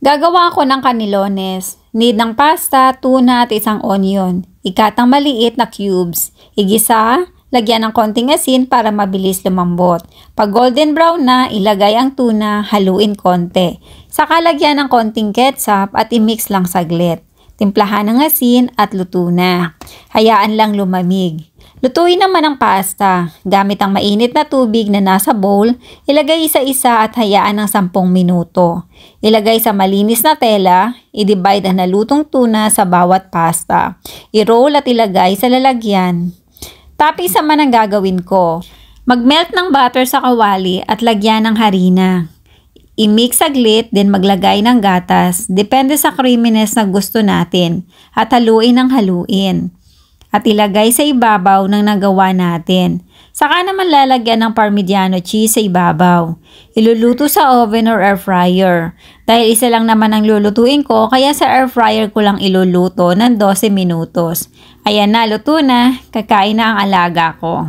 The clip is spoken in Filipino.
Gagawa ako ng kanilones. Need ng pasta, tuna at isang onion. Ikatang maliit na cubes. Igisa, lagyan ng konting asin para mabilis lumambot. Pag golden brown na, ilagay ang tuna, haluin konti. Saka lagyan ng konting ketchup at i-mix lang saglit. Timplahan ng asin at luto na. Hayaan lang lumamig. Lutuin naman ang pasta. Gamit ang mainit na tubig na nasa bowl, ilagay isa-isa at hayaan ng 10 minuto. Ilagay sa malinis na tela, i-divide ang nalutong tuna sa bawat pasta. I-roll at ilagay sa lalagyan. Toppings naman ang gagawin ko. Mag-melt ng butter sa kawali at lagyan ng harina. I-mix saglit, then maglagay ng gatas. Depende sa creaminess na gusto natin. At haluin ng haluin. At ilagay sa ibabaw ng nagawa natin. Saka naman lalagyan ng Parmigiano cheese sa ibabaw. Iluluto sa oven or air fryer. Dahil isa lang naman ang lulutuin ko, kaya sa air fryer ko lang iluluto ng 12 minutos. Ayan na, luto na. Kakain na ang alaga ko.